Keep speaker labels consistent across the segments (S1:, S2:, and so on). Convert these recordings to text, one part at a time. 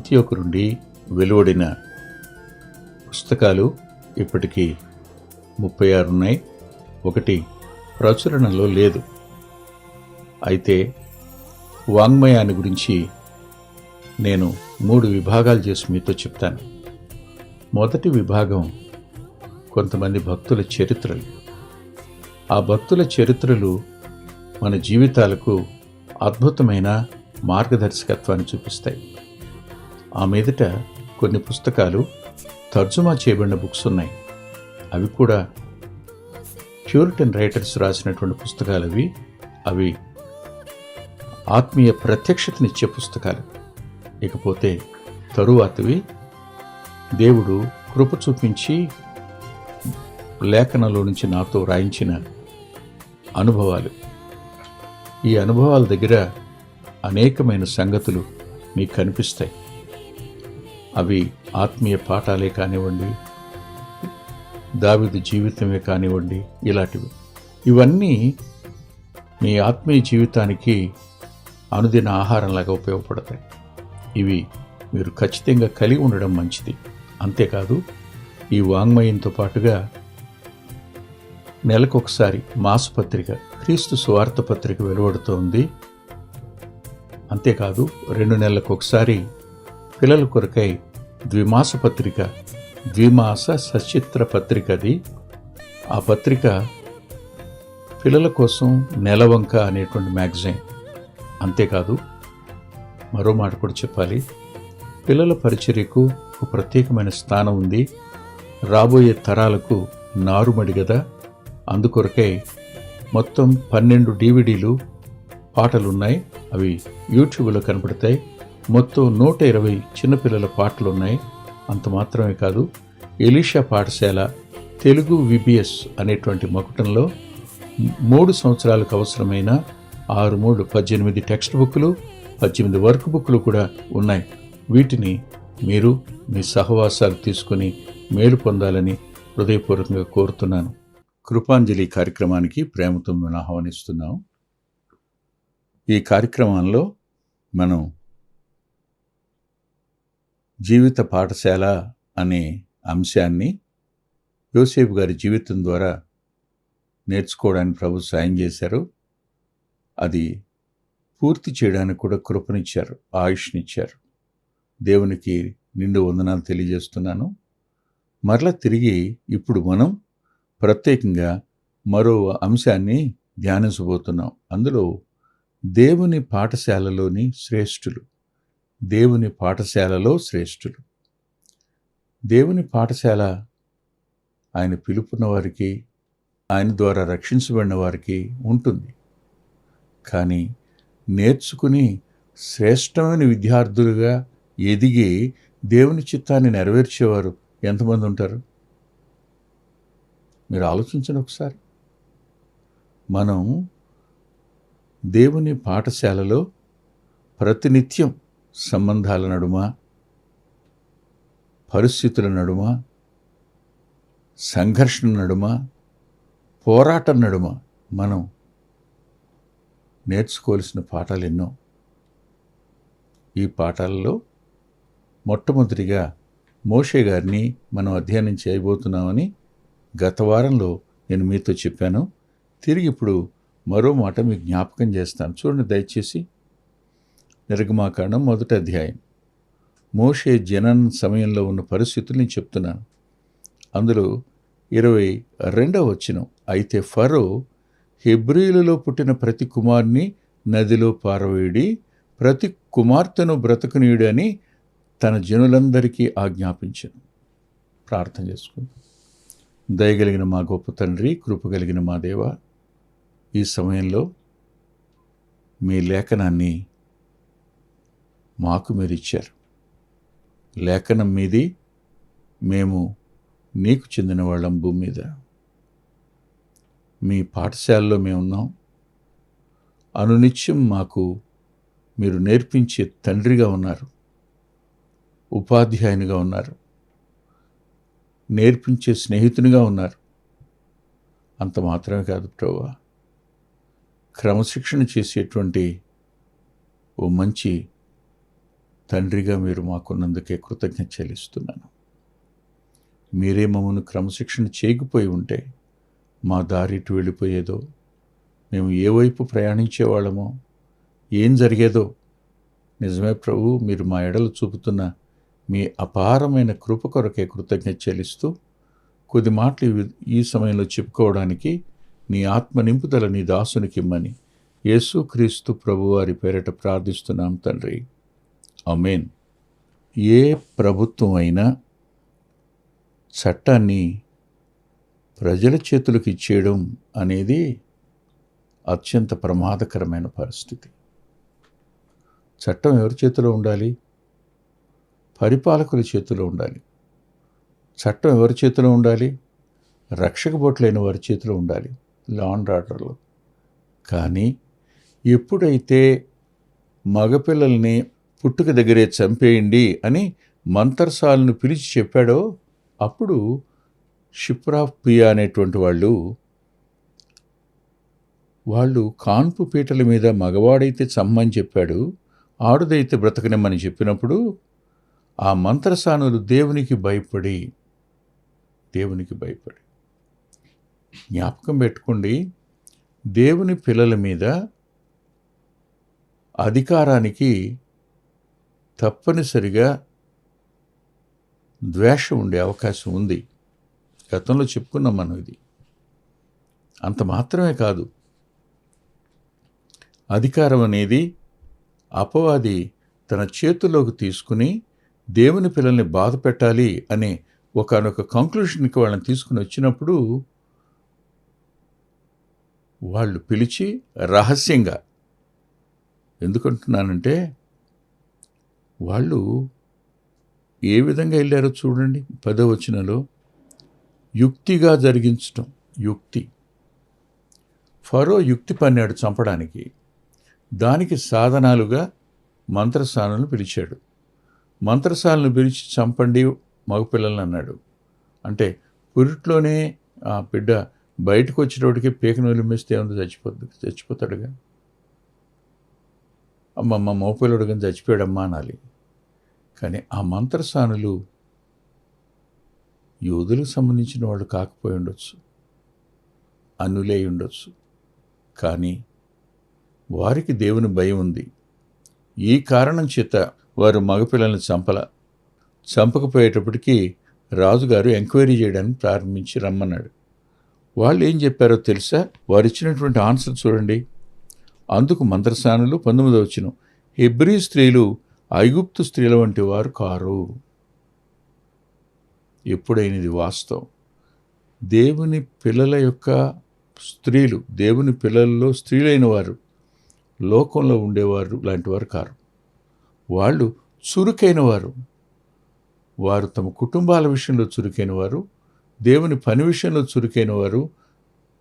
S1: అంతియోకు నుండి వెలువడిన పుస్తకాలు ఇప్పటికీ 36 ఉన్నాయి. ఒకటి ప్రచురణలో లేదు. అయితే వాంగ్మయాన్ని గురించి నేను 3 విభాగాలు చేసి మీతో చెప్తాను. మొదటి విభాగం కొంతమంది భక్తుల చరిత్రలు. ఆ భక్తుల చరిత్రలు మన జీవితాలకు అద్భుతమైన మార్గదర్శకత్వాన్ని చూపిస్తాయి. ఆ మీదట కొన్ని పుస్తకాలు తర్జుమా చేయబడిన బుక్స్ ఉన్నాయి. అవి కూడా ప్యూరిటన్ రైటర్స్ రాసినటువంటి పుస్తకాలు. అవి ఆత్మీయ ప్రత్యక్షతనిచ్చే పుస్తకాలు. ఇకపోతే తరువాతవి దేవుడు కృప చూపించి లేఖనంలో నుంచి నాతో రాయించిన అనుభవాలు. ఈ అనుభవాల దగ్గర అనేకమైన సంగతులు మీకు కనిపిస్తాయి. అవి ఆత్మీయ పాఠాలే కానివ్వండి, దావీదు జీవితమే కానివ్వండి, ఇలాంటివి. ఇవన్నీ మీ ఆత్మీయ జీవితానికి అనుదిన ఆహారంలాగా ఉపయోగపడతాయి. ఇవి మీరు ఖచ్చితంగా కలిగి ఉండడం మంచిది. అంతేకాదు, ఈ వాంగ్మయంతో పాటుగా నెలకొకసారి మాసపత్రిక, క్రీస్తు సువార్త పత్రిక వెలువడుతోంది. అంతేకాదు, 2 నెలలకొకసారి పిల్లల కొరకై ద్విమాస పత్రిక, ద్విమాస సచిత్ర పత్రికది. ఆ పత్రిక పిల్లల కోసం నెలవంక అనేటువంటి మ్యాగజైన్. అంతేకాదు, మరో మాట కూడా చెప్పాలి. పిల్లల పరిచర్యకు ఒక ప్రత్యేకమైన స్థానం ఉంది. రాబోయే తరాలకు నారుమడి గదా. అందుకొరకై మొత్తం 12 DVDలు పాటలున్నాయి. అవి యూట్యూబ్లో కనపడతాయి. మొత్తం 120 చిన్నపిల్లల పాటలున్నాయి. అంత మాత్రమే కాదు, ఎలీషా పాఠశాల తెలుగు VBS అనేటువంటి మకుటంలో 3 సంవత్సరాలకు అవసరమైన 18 టెక్స్ట్ బుక్లు, 18 వర్క్ బుక్లు కూడా ఉన్నాయి. వీటిని మీరు మీ సహవాసాలు తీసుకుని మేలు పొందాలని హృదయపూర్వకంగా కోరుతున్నాను. కృపాంజలి కార్యక్రమానికి ప్రేమతో మేము ఆహ్వానిస్తున్నాం. ఈ కార్యక్రమంలో మనం జీవిత పాఠశాల అనే అంశాన్ని యోసేపు గారి జీవితం ద్వారా నేర్చుకోవడానికి ప్రభు సాయం చేశారు. అది పూర్తి చేయడానికి కూడా కృపనిచ్చారు, ఆయుష్నిచ్చారు. దేవునికి నిండు వందనాలు తెలియజేస్తున్నాను. మరలా తిరిగి ఇప్పుడు మనం ప్రత్యేకంగా మరో అంశాన్ని ధ్యానించబోతున్నాం. అందులో దేవుని పాఠశాలలోని శ్రేష్ఠులు. దేవుని పాఠశాలలో శ్రేష్ఠులు. దేవుని పాఠశాల ఆయన పిలుపున్న వారికి, ఆయన ద్వారా రక్షించబడిన వారికి ఉంటుంది. కానీ నేర్చుకుని శ్రేష్టమైన విద్యార్థులుగా ఎదిగి దేవుని చిత్తాన్ని నెరవేర్చేవారు ఎంతమంది ఉంటారు? మీరు ఆలోచించండి ఒకసారి. మనం దేవుని పాఠశాలలో ప్రతినిత్యం సంబంధాల నడుమ, పరిస్థితుల నడుమ, సంఘర్షణ నడుమ, పోరాటం నడుమ మనం నేర్చుకోవాల్సిన పాఠాలు ఎన్నో. ఈ పాఠాలలో మొట్టమొదటిగా మోషే గారిని మనం అధ్యయనం చేయబోతున్నామని గత వారంలో నేను మీతో చెప్పాను. తిరిగి ఇప్పుడు మరో మాట మీకు జ్ఞాపకం చేస్తాను. చూడండి దయచేసి. నిర్గమాకాండం 1వ అధ్యాయం. మోషే జనన సమయంలో ఉన్న పరిస్థితులు నేను చెప్తున్నాను. అందులో 22వ వచనం. అయితే ఫరో హెబ్రీయులలో పుట్టిన ప్రతి కుమారుని నదిలో పారవేయుడి, ప్రతి కుమార్తెను బ్రతకనీయుడు అని తన జనులందరికీ ఆజ్ఞాపించను. ప్రార్థన చేసుకుంది. దయగలిగిన మా గొప్ప తండ్రి, కృపగలిగిన మా దేవ, ఈ సమయంలో మీ లేఖనాన్ని మాకు మీరు ఇచ్చారు. లేఖనం మీది, మేము నీకు చెందిన వాళ్ళం భూమి మీద. మీ పాఠశాలలో మేము ఉన్నాం. అనునిత్యం మాకు మీరు నేర్పించే తండ్రిగా ఉన్నారు, ఉపాధ్యాయునిగా ఉన్నారు, నేర్పించే స్నేహితునిగా ఉన్నారు. అంత మాత్రమే కాదు ప్రభువా, క్రమశిక్షణ చేసేటువంటి ఓ మంచి తండ్రిగా మీరు మాకున్నందుకే కృతజ్ఞత చెల్లిస్తున్నాను. మీరే మమ్మల్ని క్రమశిక్షణ చేయకపోయి ఉంటే మా దారి ఇటు వెళ్ళిపోయేదో, మేము ఏ వైపు ప్రయాణించేవాళ్ళమో, ఏం జరిగేదో. నిజమే ప్రభు, మీరు మా ఎడలు చూపుతున్న మీ అపారమైన కృప కొరకే కృతజ్ఞత చెల్లిస్తూ కొద్ది మాటలు ఈ సమయంలో చెప్పుకోవడానికి నీ ఆత్మ నింపుదల నీ దాసునికి ఇమ్మని యేసుక్రీస్తు ప్రభువారి పేరట ప్రార్థిస్తున్నాం తండ్రి. ఆమేన్. ఏ ప్రభుత్వం అయినా చట్టాన్ని ప్రజల చేతులకు ఇచ్చేయడం అనేది అత్యంత ప్రమాదకరమైన పరిస్థితి. చట్టం ఎవరి చేతిలో ఉండాలి? పరిపాలకుల చేతిలో ఉండాలి. చట్టం ఎవరి చేతిలో ఉండాలి? రక్షక భటులైన వారి చేతిలో ఉండాలి, లా అండ్ ఆర్డర్లో. కానీ ఎప్పుడైతే మగపిల్లల్ని పుట్టుక దగ్గరే చంపేయండి అని మంతర్సాలను పిలిచి చెప్పాడో అప్పుడు షిప్రాఫ్ పియా అనేటువంటి వాళ్ళు కాన్పు పీటల మీద మగవాడైతే చమ్మని చెప్పాడు, ఆడుదైతే బ్రతకనిమ్మని చెప్పినప్పుడు ఆ మంత్రసానులు దేవునికి భయపడి జ్ఞాపకం పెట్టుకోండి, దేవుని పిల్లల మీద అధికారానికి తప్పనిసరిగా ద్వేషం ఉండే అవకాశం ఉంది. గతంలో చెప్పుకున్నాం మనం ఇది. అంత మాత్రమే కాదు, అధికారం అనేది అపవాది తన చేతుల్లోకి తీసుకుని దేవుని పిల్లల్ని బాధ పెట్టాలి అనే ఒకనొక కంక్లూషన్కి వాళ్ళని తీసుకుని వచ్చినప్పుడు వాళ్ళు పిలిచి రహస్యంగా, ఎందుకంటున్నానంటే వాళ్ళు ఏ విధంగా వెళ్ళారో చూడండి. 10వ వచనంలో యుక్తిగా జరిగించటం. యుక్తి. ఫరో యుక్తి పన్నాడు చంపడానికి. దానికి సాధనాలుగా మంత్రసానులను పిలిచాడు. మంత్రసాలను పిలిచి చంపండి మగపిల్లలను అన్నాడు. అంటే పురిట్లోనే ఆ బిడ్డ బయటకు వచ్చేటోడికి పీక నొలిమేస్తే ఏమన్నా చచ్చిపోతాడుగా. అమ్మమ్మ మగపిల్లడు కానీ చచ్చిపోయాడమ్మా అనాలి. కానీ ఆ మంత్రసానులు యోధులకు సంబంధించిన వాళ్ళు కాకపోయి ఉండొచ్చు, అన్నులై ఉండొచ్చు. కానీ వారికి దేవుని భయం ఉంది. ఈ కారణం చేత వారు మగపిల్లల్ని చంపకపోయేటప్పటికీ రాజుగారు ఎంక్వైరీ చేయడానికి ప్రారంభించి రమ్మన్నాడు. వాళ్ళు ఏం చెప్పారో తెలుసా? వారు ఇచ్చినటువంటి ఆన్సర్ చూడండి. అందుకు మంత్రసానులు 19వ వచనం, హెబ్రీ స్త్రీలు ఐగుప్తు స్త్రీల వంటి వారు కారు. ఎప్పుడైనది వాస్తవం. దేవుని పిల్లల యొక్క స్త్రీలు, దేవుని పిల్లల్లో స్త్రీలైన వారు లోకంలో ఉండేవారు లాంటి వారు కారు. వాళ్ళు చురుకైన వారు. వారు తమ కుటుంబాల విషయంలో చురుకైన వారు, దేవుని పని విషయంలో చురుకైన వారు,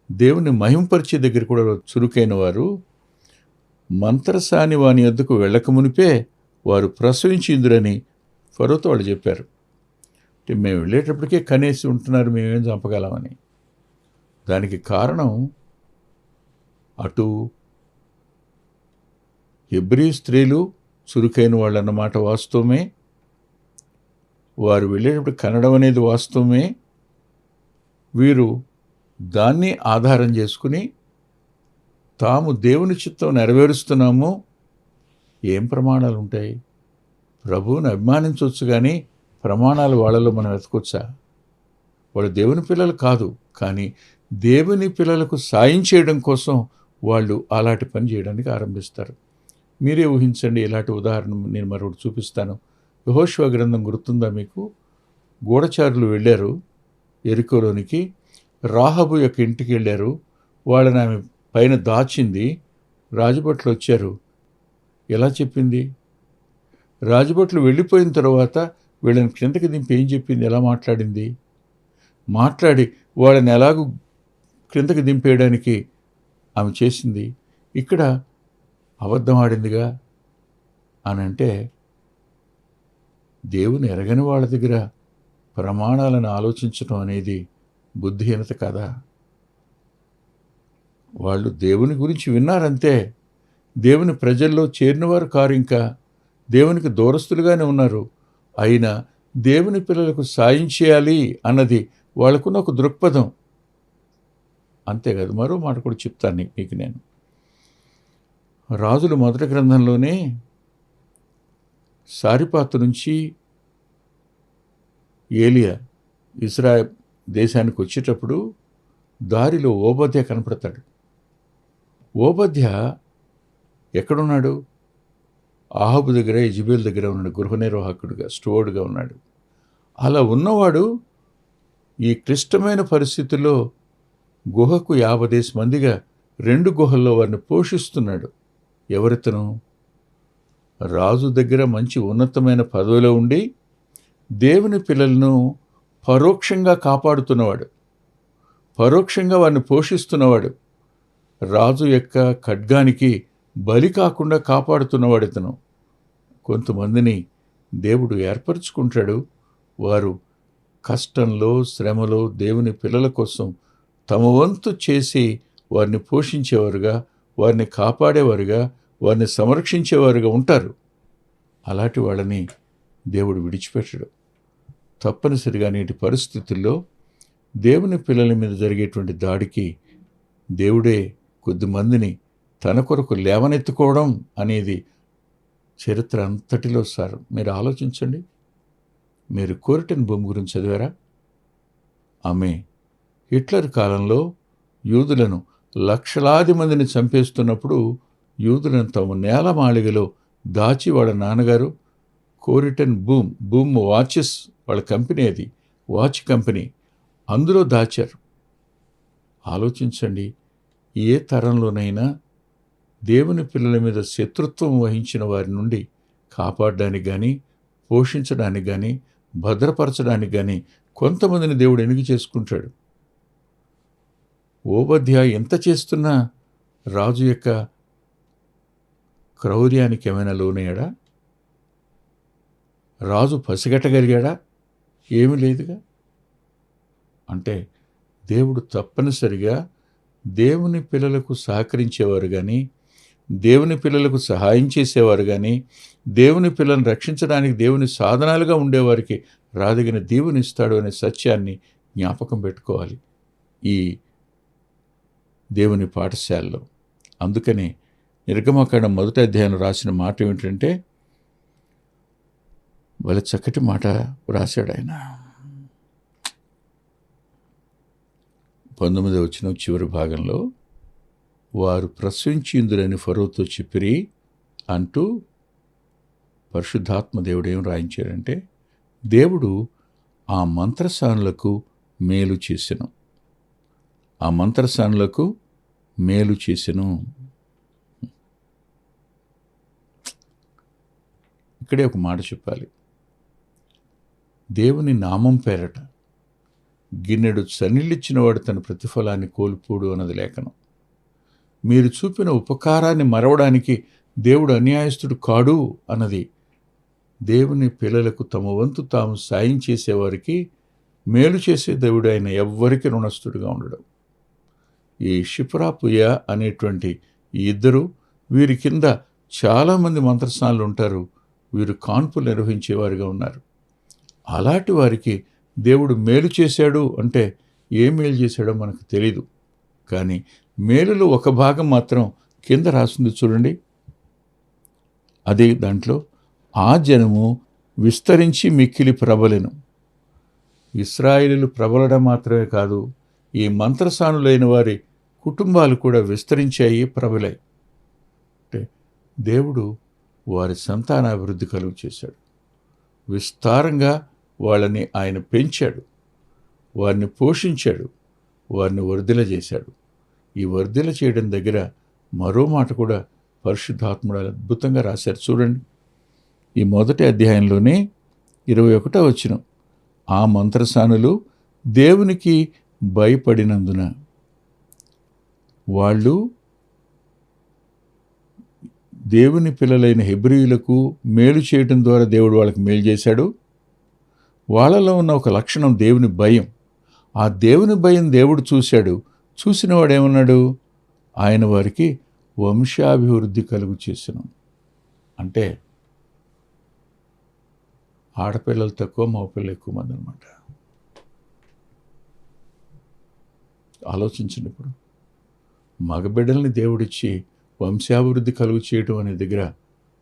S1: దేవుని మహింపరిచే దగ్గర కూడా చురుకైన వారు. మంత్రసాని వాని వద్దకు వెళ్ళక మునిపే వారు ప్రసవించిందురని ఫరోతో వాళ్ళు చెప్పారు. అంటే మేము వెళ్ళేటప్పటికే కనేసి ఉంటున్నారు, మేమేం చంపగలమని. దానికి కారణం అటు హెబ్రీ స్త్రీలు చురుకైన వాళ్ళు అన్నమాట వాస్తవమే, వారు వెళ్ళేటప్పుడు కనడం అనేది వాస్తవమే. వీరు దాన్ని ఆధారం చేసుకుని తాము దేవుని చిత్తం నెరవేరుస్తున్నాము. ఏం ప్రమాణాలు ఉంటాయి? ప్రభువుని అభిమానించవచ్చు, కానీ ప్రమాణాలు వాళ్ళలో మనం వెతకొచ్చా? వాళ్ళు దేవుని పిల్లలు కాదు, కానీ దేవుని పిల్లలకు సాయం చేయడం కోసం వాళ్ళు అలాంటి పని చేయడానికి ఆరంభిస్తారు. మీరే ఊహించండి. ఇలాంటి ఉదాహరణ నేను మరొకటి చూపిస్తాను. యెహోషువ గ్రంథం గుర్తుందా మీకు? గూఢచారులు వెళ్ళారు యెరికోలోనికి, రాహాబు యొక్క ఇంటికి వెళ్ళారు. వాళ్ళని ఆమె పైన దాచింది. రాజభట్లు వచ్చారు. ఎలా చెప్పింది? రాజభట్లు వెళ్ళిపోయిన తర్వాత వీళ్ళని కిందకి దింపి ఏం చెప్పింది? ఎలా మాట్లాడింది? మాట్లాడి వాళ్ళని ఎలాగూ క్రిందకి దింపేయడానికి ఆమె చేసింది. ఇక్కడ అబద్ధం ఆడిందిగా అని అంటే, దేవుని ఎరగని వాళ్ళ దగ్గర ప్రమాణాలను ఆలోచించడం అనేది బుద్ధిహీనత కదా. వాళ్ళు దేవుని గురించి విన్నారంతే, దేవుని ప్రజల్లో చేరినవారు కారు. ఇంకా దేవునికి దూరస్తులుగానే ఉన్నారు. అయినా దేవుని పిల్లలకు సాయం చేయాలి అన్నది వాళ్ళకున్న ఒక దృక్పథం. అంతేకాదు, మరో మాట కూడా చెప్తాను మీకు నేను. రాజుల మొదటి గ్రంథంలోనే సారిపాతు నుంచి ఏలియా ఇశ్రాయేలు దేశానికి వచ్చేటప్పుడు దారిలో ఓబద్య కనపడతాడు. ఓబద్య ఎక్కడున్నాడు? ఆహాబు దగ్గర, యెజెబెల్ దగ్గర ఉన్నాడు. గృహ నిర్వాహకుడుగా, స్టోర్డ్గా ఉన్నాడు. అలా ఉన్నవాడు ఈ క్లిష్టమైన పరిస్థితుల్లో గుహకు 50 మందిగా 2 గుహల్లో వారిని పోషిస్తున్నాడు. ఎవరితను? రాజు దగ్గర మంచి ఉన్నతమైన పదవిలో ఉండి దేవుని పిల్లలను పరోక్షంగా కాపాడుతున్నవాడు, పరోక్షంగా వారిని పోషిస్తున్నవాడు, రాజు యొక్క ఖడ్గానికి బలి కాకుండా కాపాడుతున్నవాడు ఇతను. కొంతమందిని దేవుడు ఏర్పరచుకుంటాడు. వారు కష్టంలో, శ్రమలో దేవుని పిల్లల కోసం తమ వంతు చేసి వారిని పోషించేవారుగా, వారిని కాపాడేవారుగా, వారిని సంరక్షించేవారుగా ఉంటారు. అలాంటి వాళ్ళని దేవుడు విడిచిపెట్టడు. తప్పనిసరిగా నేటి పరిస్థితుల్లో దేవుని పిల్లల మీద జరిగేటువంటి దాడికి దేవుడే కొద్దిమందిని తన కొరకు లేవనెత్తుకోవడం అనేది చరిత్ర అంతటిలో సార్. మీరు ఆలోచించండి. మీరు కోరిటన్ భూమి గురించి చదివారా? ఆమె హిట్లర్ కాలంలో యూదులను లక్షలాది మందిని చంపేస్తున్నప్పుడు యూదులను తమ నేలమాళిగలో దాచి వాళ్ళ నాన్నగారు కోరిటన్ బూమ్ వాచెస్, వాళ్ళ కంపెనీ, అది వాచ్ కంపెనీ, అందులో దాచారు. ఆలోచించండి. ఏ తరంలోనైనా దేవుని పిల్లల మీద శత్రుత్వం వహించిన వారి నుండి కాపాడడానికి కానీ, పోషించడానికి కానీ, భద్రపరచడానికి కానీ కొంతమందిని దేవుడు ఎన్నిక చేసుకుంటాడు. ఓబద్య ఎంత చేస్తున్నా రాజు యొక్క క్రౌర్యానికి ఏమైనా లోనయ్యాడా? రాజు పసిగట్టగలిగాడా? ఏమీ లేదుగా. అంటే దేవుడు తప్పనిసరిగా దేవుని పిల్లలకు సహకరించేవారు కానీ, దేవుని పిల్లలకు సహాయం చేసేవారు కానీ, దేవుని పిల్లలను రక్షించడానికి దేవుని సాధనాలుగా ఉండేవారికి రాదగిన దీవెనిస్తాడు అనే సత్యాన్ని జ్ఞాపకం పెట్టుకోవాలి ఈ దేవుని పాఠశాలలో. అందుకనే నిర్గమకాండం 1వ అధ్యాయంలో రాసిన మాట ఏమిటంటే, వాళ్ళ చక్కటి మాట రాశాడు ఆయన. 19వ వచనం చివరి భాగంలో, వారు ప్రసవించిందురని ఫరోతో చెప్పిరి అంటూ పరిశుద్ధాత్మ దేవుడు ఏం రాయించాడంటే, దేవుడు ఆ మంత్రసానులకు మేలు చేసెను, ఆ మంత్రసానులకు మేలు చేసెను. ఇక్కడే ఒక మాట చెప్పాలి. దేవుని నామం పేరట గిన్నెడు చన్నీళ్ళిచ్చినవాడు తన ప్రతిఫలాన్ని కోల్పోడు అన్నది లేఖనం. మీరు చూపిన ఉపకారాన్ని మరవడానికి దేవుడు అన్యాయస్తుడు కాడు అన్నది. దేవుని పిల్లలకు తమ వంతు తాము సాయం చేసేవారికి మేలు చేసే దేవుడు ఆయన ఎవ్వరికి రుణస్థుడిగా ఉండడం. ఈ షిప్రాపుయ అనేటువంటి ఈ ఇద్దరు, వీరి కింద చాలామంది మంత్రస్నానులు ఉంటారు. వీరు కాన్పులు నిర్వహించేవారుగా ఉన్నారు. అలాంటి వారికి దేవుడు మేలు చేశాడు అంటే ఏ మేలు చేశాడో మనకు తెలీదు. కానీ మేలులో ఒక భాగం మాత్రం కింద రాసింది చూడండి. అదే దాంట్లో, ఆ జనము విస్తరించి మిక్కిలి ప్రబలెను. ఇశ్రాయేలీయులు ప్రబలడం మాత్రమే కాదు, ఈ మంత్రసానులైన వారి కుటుంబాలు కూడా విస్తరించాయి, ప్రబలాయి. అంటే దేవుడు వారి సంతానాభివృద్ధి కలుగు చేశాడు. విస్తారంగా వాళ్ళని ఆయన పెంచాడు, వారిని పోషించాడు, వారిని వర్ధిల చేశాడు. ఈ వర్ధిల చేయడం దగ్గర మరో మాట కూడా పరిశుద్ధాత్ముడు అద్భుతంగా రాశారు చూడండి. ఈ 1వ అధ్యాయంలోనే 21వ వచనం, ఆ మంత్రసానులు దేవునికి భయపడినందున వాళ్ళు దేవుని పిల్లలైన హెబ్రీయులకు మేలు చేయడం ద్వారా దేవుడు వాళ్ళకి మేలు చేశాడు. వాళ్ళలో ఉన్న ఒక లక్షణం దేవుని భయం. ఆ దేవుని భయం దేవుడు చూశాడు. చూసినవాడు ఏమన్నాడు? ఆయన వారికి వంశాభివృద్ధి కలుగు చేసెను. అంటే ఆడపిల్లలు తక్కువ, మగపిల్లలు ఎక్కువ మంది అనమాట. ఆలోచించండి. ఇప్పుడు మగబిడ్డల్ని దేవుడిచ్చి వంశాభివృద్ధి కలుగు చేయడం అనే దగ్గర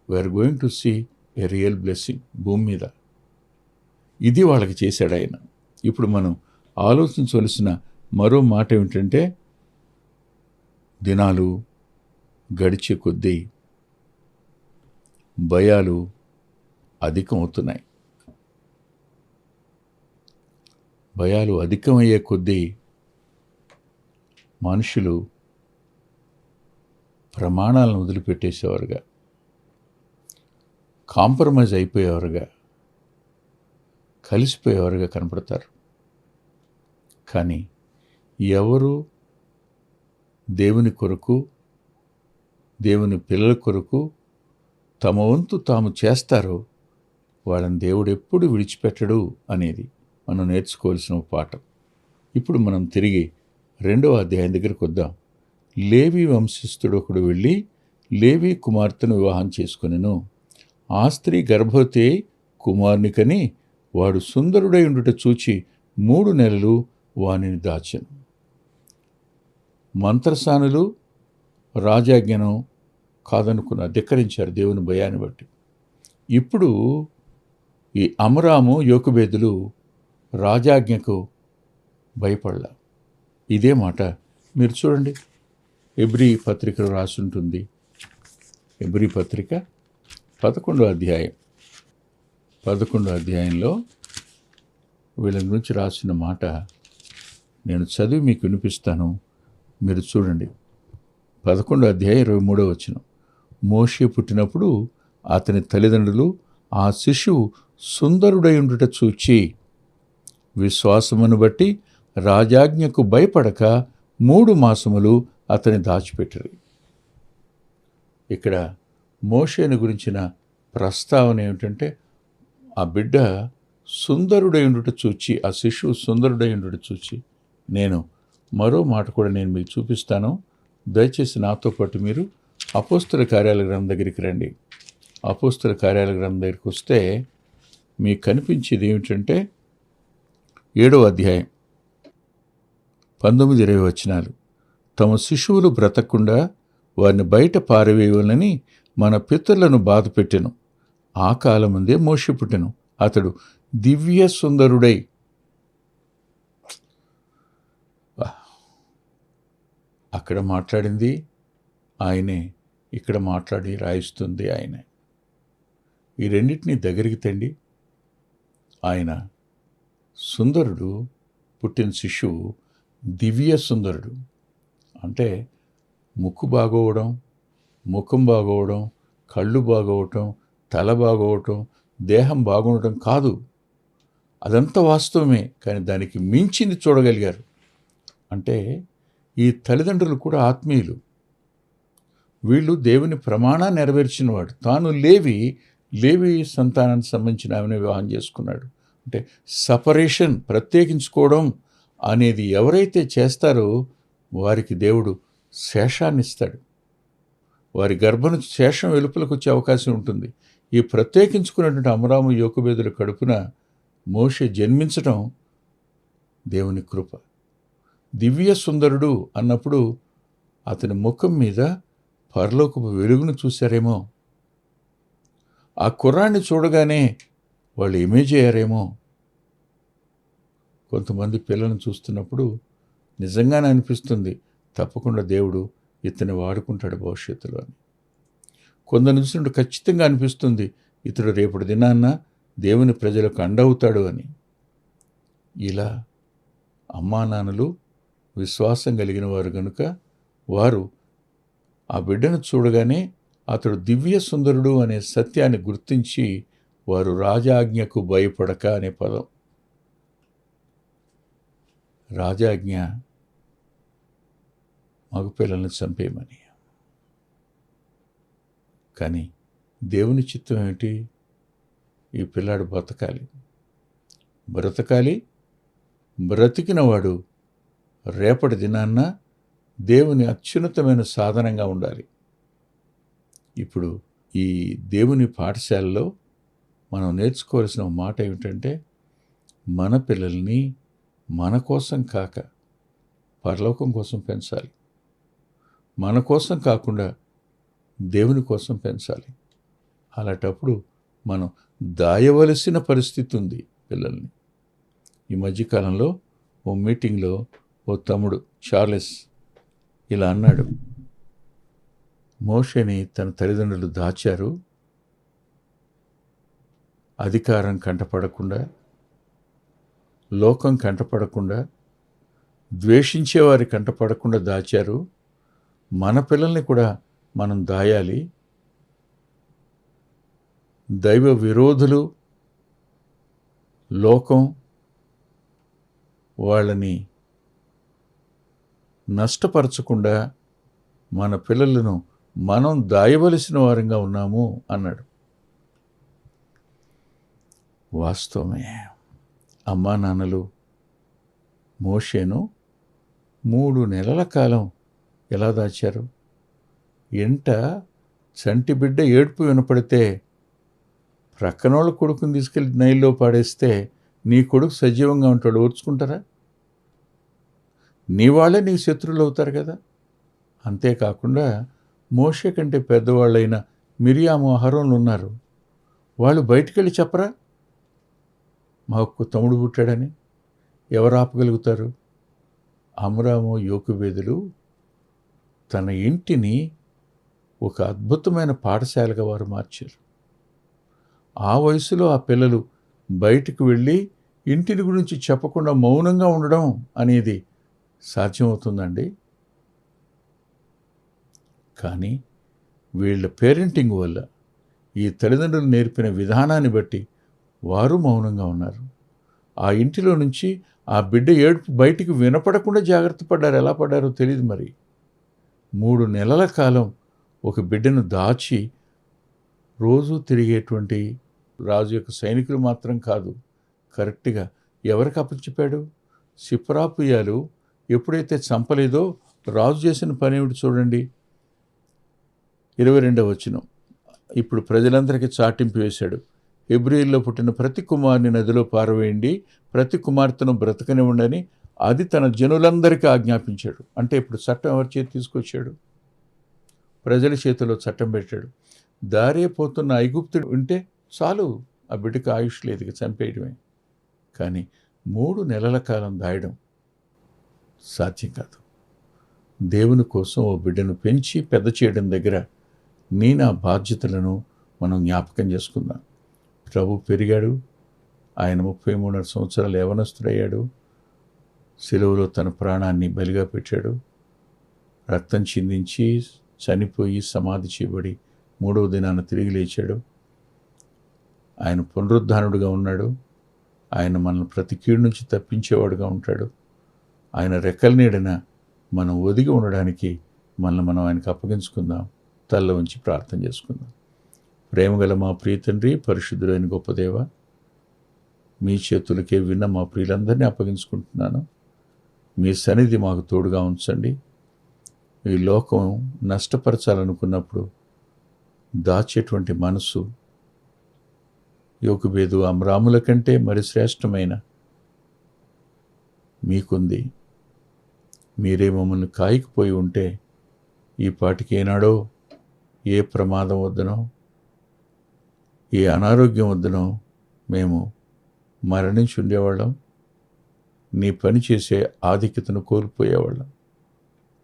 S1: we are going to see a real blessing భూమి మీద. ఇది వాళ్ళకి చేశాడు ఆయన. ఇప్పుడు మనం ఆలోచించవలసిన మరో మాట ఏమిటంటే, దినాలు గడిచే కొద్దీ భయాలు అధికం అవుతున్నాయి. భయాలు అధికమయ్యే కొద్దీ మనుషులు ప్రమాణాలను వదిలిపెట్టేసేవారుగా, కాంప్రమైజ్ అయిపోయేవారుగా, కలిసిపోయేవారుగా కనపడతారు. కానీ ఎవరు దేవుని కొరకు, దేవుని పిల్లల కొరకు తమ వంతు తాము చేస్తారో వాళ్ళని దేవుడు ఎప్పుడు విడిచిపెట్టడు అనేది మనం నేర్చుకోవాల్సిన పాఠం. ఇప్పుడు మనం తిరిగి 2వ అధ్యాయం దగ్గరికి వద్దాం. లేవి వంశస్థుడు ఒకడు వెళ్ళి లేవి కుమార్తెను వివాహం చేసుకొనెను. ఆ స్త్రీ గర్భవతి కుమారునికని వాడు సుందరుడై ఉండుట చూచి 3 నెలలు వానిని దాచెను. మంత్రసానులు రాజాజ్ఞను కాదనుకున్న ధిక్కరించారు దేవుని భయాన్ని బట్టి. ఇప్పుడు ఈ అమరాము యోకుబేదులు రాజాజ్ఞకు భయపడలా. ఇదే మాట మీరు చూడండి, హెబ్రీ పత్రికలో రాసి ఉంటుంది. హెబ్రీ పత్రిక 11వ అధ్యాయం 11వ అధ్యాయంలో వీళ్ళ గురించి రాసిన మాట నేను చదివి మీకు వినిపిస్తాను, మీరు చూడండి. 11వ అధ్యాయం 23వ వచనం. మోషే పుట్టినప్పుడు అతని తల్లిదండ్రులు ఆ శిశువు సుందరుడై ఉండుట చూచి విశ్వాసమును బట్టి రాజాజ్ఞకు భయపడక 3 మాసములు అతని దాచిపెట్టారు. ఇక్కడ మోషేను గురించిన ప్రస్తావన ఏమిటంటే, ఆ బిడ్డ సుందరుడై ఉండుట చూచి, ఆ శిశువు సుందరుడై ఉండుట చూచి. నేను మరో మాట కూడా నేను మీకు చూపిస్తాను. దయచేసి నాతో పాటు మీరు అపోస్తల కార్యాల గ్రంథం దగ్గరికి రండి. అపోస్తల కార్యాల గ్రంథం దగ్గరికి వస్తే మీకు కనిపించేది ఏమిటంటే 7వ అధ్యాయం 19-20 వచనాలు. తమ శిశువులు బ్రతకకుండా వారిని బయట పారవేయాలని మన పితరులను బాధ పెట్టెను. ఆ కాలముందే మోషే పుట్టెను. అతడు దివ్య సుందరుడై. అక్కడ మాట్లాడింది ఆయనే, ఇక్కడ మాట్లాడి రాయిస్తుంది ఆయనే. ఈ రెండింటినీ దగ్గరికి తండి. ఆయన సుందరుడు, పుట్టిన శిశువు దివ్య సుందరుడు. అంటే ముక్కు బాగోవడం, ముఖం బాగోవడం, కళ్ళు బాగోవటం, తల బాగోవటం, దేహం బాగుండటం కాదు. అదంతా వాస్తవమే. కానీ దానికి మించింది చూడగలిగారు. అంటే ఈ తల్లిదండ్రులు కూడా ఆత్మీయులు. వీళ్ళు దేవుని ప్రమాణాన్ని నెరవేర్చినవాడు. తాను లేవి సంతానానికి సంబంధించిన ఆమెను వివాహం చేసుకున్నాడు. అంటే సపరేషన్, ప్రత్యేకించుకోవడం అనేది ఎవరైతే చేస్తారో వారికి దేవుడు శేషాన్ని ఇస్తాడు. వారి గర్భం శేషం వెలుపలకు వచ్చే అవకాశం ఉంటుంది. ఈ ప్రత్యేకించుకున్నటువంటి అమరాము యోకుబేదుల కడుపున మోషే జన్మించడం దేవుని కృప. దివ్య సుందరుడు అన్నప్పుడు అతని ముఖం మీద పరలోకపు వెలుగును చూశారేమో. ఆ కుర్రాన్ని చూడగానే వాళ్ళు ఇమేజ్ అయ్యారేమో. కొంతమంది పిల్లలను చూస్తున్నప్పుడు నిజంగానే అనిపిస్తుంది, తప్పకుండా దేవుడు ఇతన్ని వాడుకుంటాడు భవిష్యత్తులో అని. కొందరు చూసినట్టు ఖచ్చితంగా అనిపిస్తుంది, ఇతడు రేపటి దినాన్న దేవుని ప్రజలకు అండవుతాడు అని. ఇలా అమ్మా నాన్నలు విశ్వాసం కలిగిన వారు కనుక వారు ఆ బిడ్డను చూడగానే అతడు దివ్య సుందరుడు అనే సత్యాన్ని గుర్తించి వారు రాజాజ్ఞకు భయపడక అనే పదం. రాజాజ్ఞ మగపిల్లల్ని చంపేయమని. కానీ దేవుని చిత్తం ఏమిటి? ఈ పిల్లాడు బ్రతకాలి. బ్రతికినవాడు రేపటి దినాన్న దేవుని అత్యున్నతమైన సాధనంగా ఉండాలి. ఇప్పుడు ఈ దేవుని పాఠశాలలో మనం నేర్చుకోవాల్సిన మాట ఏమిటంటే, మన పిల్లల్ని మన కోసం కాక పరలోకం కోసం పెంచాలి. మన కోసం కాకుండా దేవుని కోసం పెంచాలి. అలాంటప్పుడు మనం దాయవలసిన పరిస్థితి ఉంది పిల్లల్ని. ఈ మధ్యకాలంలో ఓ మీటింగ్లో ఓ తమ్ముడు చార్లెస్ ఇలా అన్నాడు, మోషేని తన తల్లిదండ్రులు దాచారు, అధికారం కంటపడకుండా, లోకం కంటపడకుండా, ద్వేషించేవారి కంటపడకుండా దాచారు. మన పిల్లల్ని కూడా మనం దాయాలి. దైవ విరోధులు, లోకం వాళ్ళని నష్టపరచకుండా మన పిల్లలను మనం దాయవలసిన వారంగా ఉన్నాము అన్నాడు. వాస్తవమే. అమ్మా నాన్నలు మోషేను 3 నెలల కాలం ఎలా దాచారు? ఎంట చంటి బిడ్డ ఏడుపు వినపడితే ప్రక్కనోళ్ళ కొడుకుని తీసుకెళ్ళి నైల్లో పాడేస్తే నీ కొడుకు సజీవంగా ఉంటాడు, ఓర్చుకుంటారా? నీ వాళ్ళే నీకు శత్రువులు అవుతారు కదా. అంతేకాకుండా మోషే కంటే పెద్దవాళ్ళైన మిరియాము, అహరోన్లు ఉన్నారు. వాళ్ళు బయటికి వెళ్ళి చెప్పరా మాకు తమ్ముడు పుట్టాడని? ఎవరు ఆపగలుగుతారు? అమ్రాము, యోకుబేదులు తన ఇంటిని ఒక అద్భుతమైన పాఠశాలగా వారు మార్చారు. ఆ వయసులో ఆ పిల్లలు బయటకు వెళ్ళి ఇంటిని గురించి చెప్పకుండా మౌనంగా ఉండడం అనేది సాధ్యమవుతుందండి? కానీ వీళ్ళ పేరెంటింగ్ వల్ల, ఈ తల్లిదండ్రులు నేర్పిన విధానాన్ని బట్టి వారు మౌనంగా ఉన్నారు. ఆ ఇంటిలో నుంచి ఆ బిడ్డ ఏడుపు బయటికి వినపడకుండా జాగ్రత్త పడ్డారు. ఎలా పడ్డారో తెలియదు. మరి 3 నెలల కాలం ఒక బిడ్డను దాచి రోజు తిరిగేటువంటి రాజు యొక్క సైనికులు మాత్రం కాదు, కరెక్ట్గా ఎవరికి అప్పచెప్పాడు? సిప్రాపుయాలు ఎప్పుడైతే చంపలేదో రాజు చేసిన పని ఏమిటి చూడండి. 22వ వచనం, ఇప్పుడు ప్రజలందరికీ చాటింపు వేశాడు, హెబ్రీయుల్లో పుట్టిన ప్రతి కుమారుని నదిలో పారవేయండి, ప్రతి కుమార్తెను బ్రతకనివ్వండి, అది తన జనులందరికీ ఆజ్ఞాపించాడు. అంటే ఇప్పుడు చట్టం ఎవరి చేతి తీసుకొచ్చాడు? ప్రజల చేతిలో చట్టం పెట్టాడు. దారే పోతున్న ఐగుప్తుడు ఉంటే చాలు, ఆ బిడ్డకు ఆయుష్ లేదు, ఇక చంపేయడమే. కానీ 3 నెలల కాలం దాయడం సాధ్యం కాదు. దేవుని కోసం ఓ బిడ్డను పెంచి పెద్ద చేయడం దగ్గర నా బాధ్యతలను మనం జ్ఞాపకం చేసుకుందాం. ప్రభు పెరిగాడు, ఆయన 33 సంవత్సరాలు యవనస్తుడయ్యాడు, సిలువలో తన ప్రాణాన్ని బలిగా పెట్టాడు, రక్తం చిందించి చనిపోయి సమాధి చేయబడి 3వ దినాన తిరిగి లేచాడు. ఆయన పునరుద్ధానుడుగా ఉన్నాడు. ఆయన మనల్ని ప్రతి కీడు నుంచి తప్పించేవాడుగా ఉంటాడు. ఆయన రెక్కల నీడన మనం ఒదిగి ఉండడానికి మనల్ని మనం ఆయనకు అప్పగించుకుందాం. తల్ల ఉంచి ప్రార్థన చేసుకుందాం. ప్రేమగల మా ప్రియ తండ్రి, పరిశుద్ధుడైన గొప్ప దేవ, మీ చేతులకే విన్న మా ప్రియులందరినీ అప్పగించుకుంటున్నాను. మీ సన్నిధి మాకు తోడుగా ఉంచండి. ఈ లోకం నష్టపరచాలనుకున్నప్పుడు దాచేటువంటి మనసు యోకుబేదు, అమ్రాముల కంటే మరి శ్రేష్టమైన మీకుంది. మీరే మమ్మల్ని కాయకపోయి ఉంటే ఈ పాటికి ఏనాడో ఏ ప్రమాదం వద్దనో, ఏ అనారోగ్యం వద్దనో మేము మరణించి ఉండేవాళ్ళం, నీ పని చేసే ఆధిక్యతను కోల్పోయేవాళ్ళం.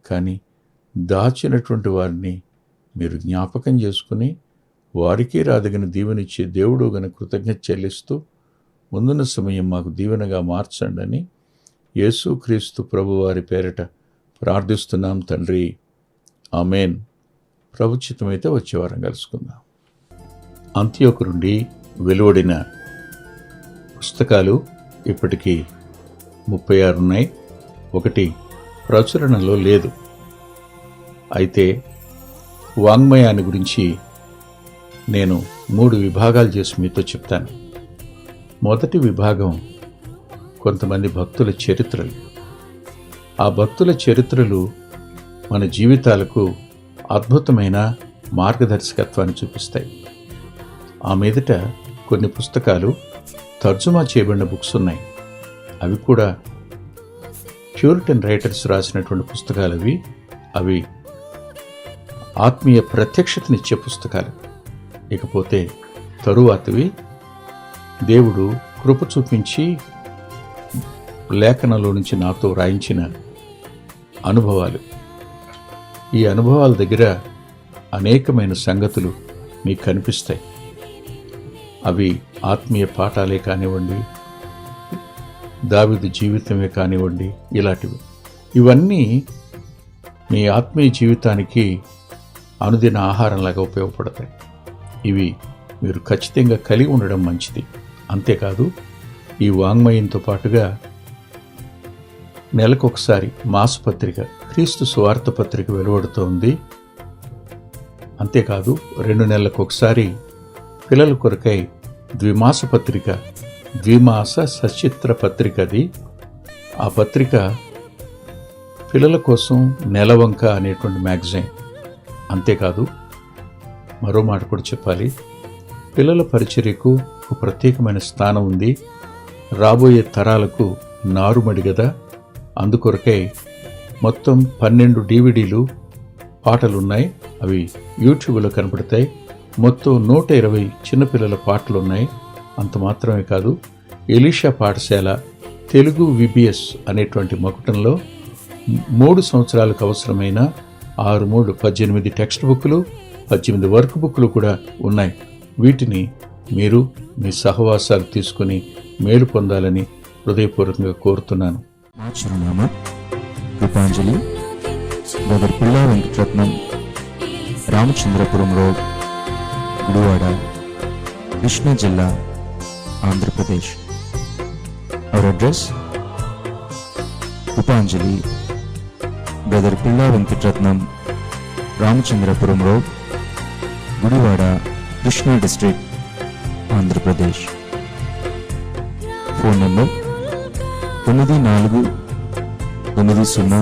S1: కానీ దాచినటువంటి వారిని మీరు జ్ఞాపకం చేసుకుని వారికి రాదగిన దీవెనిచ్చే దేవుడు గన కృతజ్ఞత చెల్లిస్తూ ముందున్న సమయం మాకు దీవెనగా మార్చండి అని యేసుక్రీస్తు ప్రభువారి పేరిట ప్రార్థిస్తున్నాం తండ్రి. ఆమేన్. ప్రభుచితమైతే వచ్చే వారం కలుసుకుందాం. అంత్యోకు నుండి వెలువడిన పుస్తకాలు ఇప్పటికీ 36 ఉన్నాయి. ఒకటి ప్రచురణలో లేదు. అయితే వాంగ్మయాన్ని గురించి నేను 3 విభాగాలు చేసి మీతో చెప్తాను. మొదటి విభాగం కొంతమంది భక్తుల చరిత్రలు. ఆ భక్తుల చరిత్రలు మన జీవితాలకు అద్భుతమైన మార్గదర్శకత్వాన్ని చూపిస్తాయి. ఆ మీదట కొన్ని పుస్తకాలు తర్జుమా చేయబడిన బుక్స్ ఉన్నాయి. అవి కూడా ప్యూరిటన్ రైటర్స్ రాసినటువంటి పుస్తకాలు. అవి ఆత్మీయ ప్రత్యక్షతనిచ్చే పుస్తకాలు. ఇకపోతే తరువాతవి దేవుడు కృప చూపించి లేఖనంలో నుంచి నాతో రాయించిన అనుభవాలు. ఈ అనుభవాల దగ్గర అనేకమైన సంగతులు మీకు కనిపిస్తాయి. అవి ఆత్మీయ పాఠాలే కానివ్వండి, దావీదు జీవితమే కానివ్వండి, ఇలాంటివి. ఇవన్నీ మీ ఆత్మీయ జీవితానికి అనుదిన ఆహారంలాగా ఉపయోగపడతాయి. ఇవి మీరు ఖచ్చితంగా కలిగి ఉండడం మంచిది. అంతేకాదు, ఈ వాంగ్మయంతో పాటుగా నెలకొకసారి మాసపత్రిక, క్రీస్తు సువార్త పత్రిక వెలువడుతోంది. అంతేకాదు, 2 నెలలకొకసారి పిల్లల కొరకై ద్విమాస పత్రిక, ద్విమాస సచిత్ర పత్రికది. ఆ పత్రిక పిల్లల కోసం నెలవంక అనేటువంటి మ్యాగజైన్. అంతేకాదు, మరో మాట కూడా చెప్పాలి. పిల్లల పరిచర్యకు ఒక ప్రత్యేకమైన స్థానం ఉంది. రాబోయే తరాలకు నారుమడి గదా. అందుకొరకై మొత్తం 12 DVDలు పాటలున్నాయి. అవి యూట్యూబ్లో కనపడతాయి. మొత్తం 120 చిన్నపిల్లల పాటలున్నాయి. అంత మాత్రమే కాదు, ఎలీషా పాఠశాల తెలుగు VBS అనేటువంటి మకుటంలో 3 సంవత్సరాలకు అవసరమైన 18 టెక్స్ట్ బుక్లు, 18 వర్క్ బుక్లు కూడా ఉన్నాయి. వీటిని మీరు మీ సహవాసాలు తీసుకుని మేలు పొందాలని హృదయపూర్వకంగా కోరుతున్నాను.
S2: మా చిరునామా కృపాంజలి, బ్రదర్ పిల్లా వెంకటరత్నం, రామచంద్రపురం రోడ్, గుడివాడ, కృష్ణా జిల్లా, Andhra Pradesh. Our address: Krupanjali, brother Pilla Venkataratnam, Ramachandrapuram road, Gudivada, Krishna district, Andhra Pradesh. Phone number 9490504299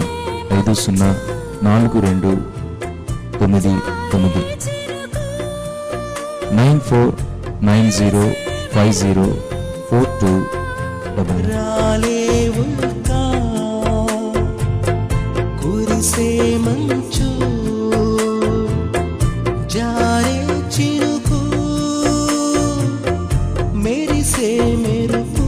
S2: 9490504299.
S3: రాలేవుగా కురిసే మంచు, జారే చిరుకు, మెరిసే మెరుపు,